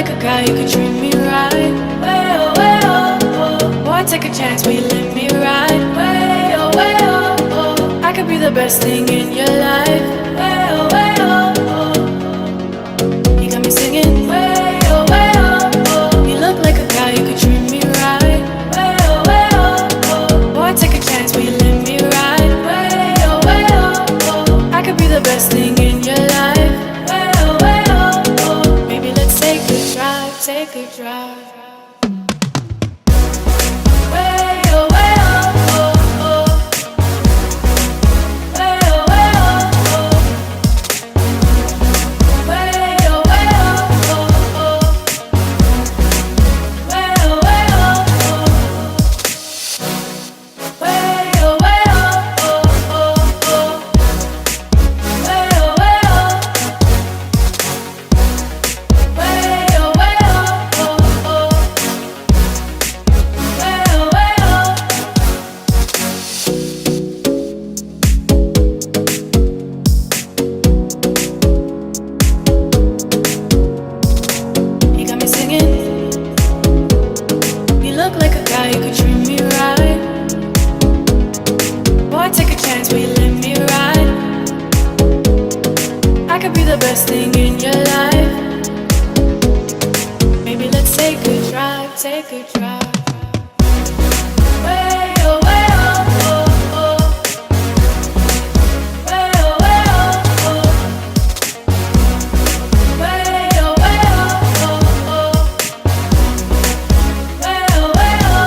like a guy who could treat me right. Way oh, oh. Boy, take a chance, will you let me ride? Way oh, oh. I could be the best thing in your life. Way oh, oh. You got me singing. Way oh, oh. You look like a guy who could treat me right. Way oh, oh. Boy, take a chance, will you let me ride? Way oh, oh. I could be the best thing in your life. Way oh. Maybe let's take a drive, take a drive. Way oh, oh, oh. Way oh, oh. Way oh, oh, oh. Way oh, oh. Way oh, oh. Way oh, you got me singing. You look like a guy who could treat me right. Boy, take a chance, will you let me ride? I could be the best thing in your life. Maybe let's take a drive, take a drive. Way oh, oh, oh. Way oh, oh. Way oh, oh. Way oh, oh. Way oh, oh.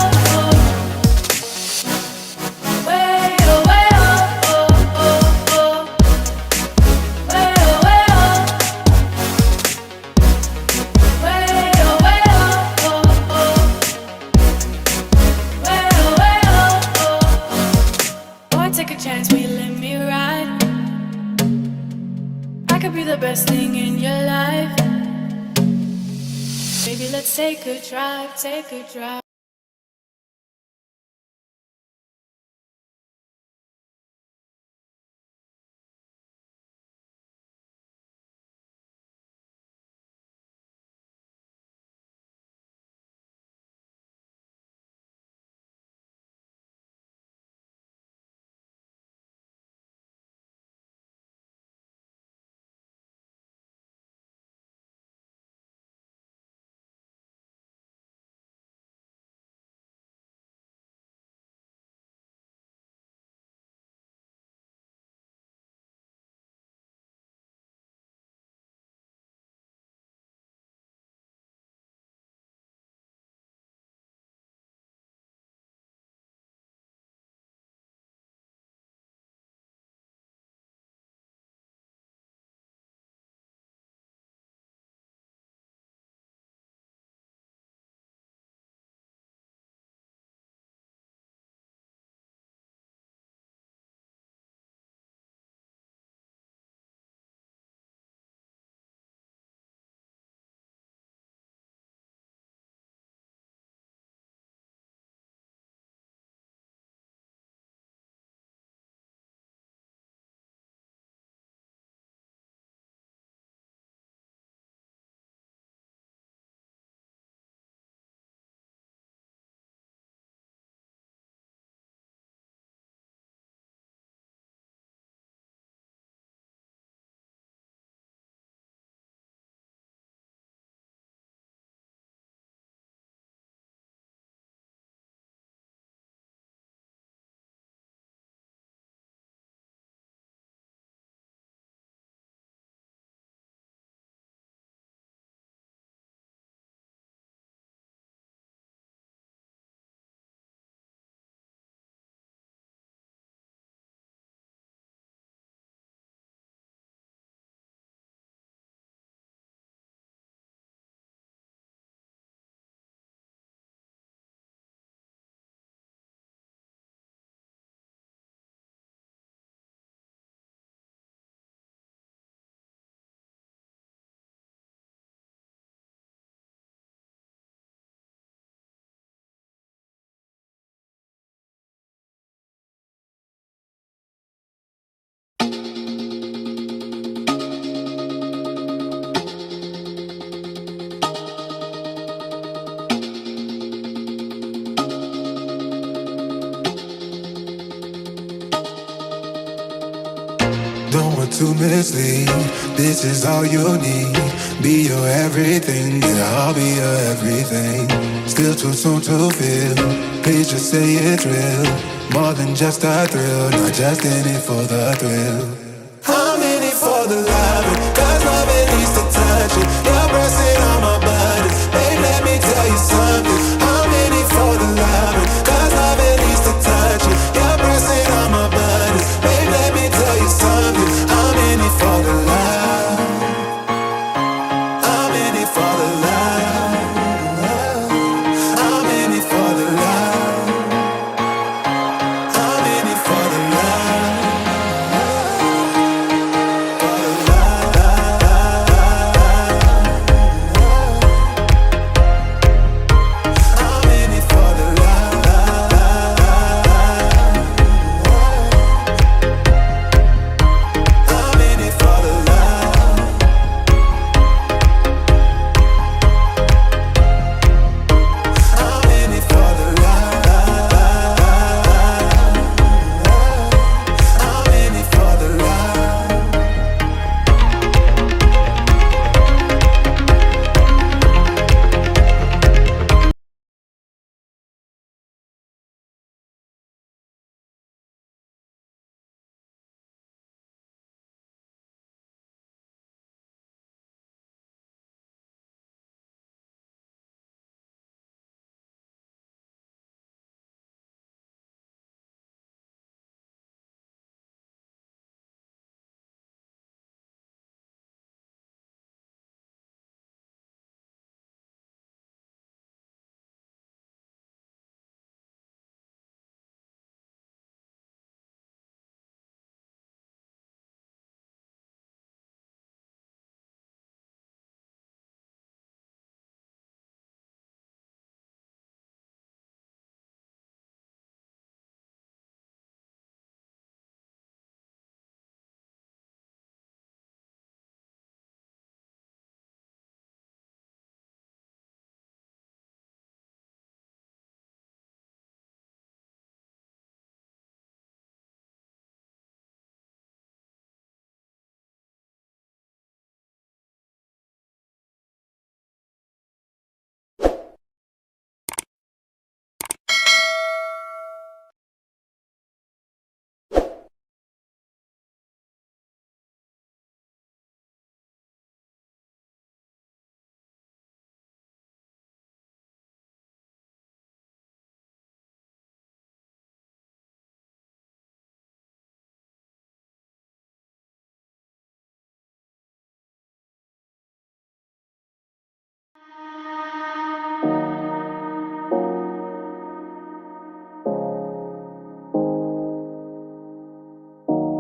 Way oh, boy, take a chance, will you let me ride? I could be the best thing in your life. Baby, let's take a drive, take a drive. Don't want to mislead. This is all you need. Be your everything, yeah, I'll be your everything. Still too soon to feel. Please just say it's real. More than just a thrill, not just in it for the thrill. I'm in it for the loving, 'cause loving needs to touch it. You're pressing on my buttons, babe, let me tell you something.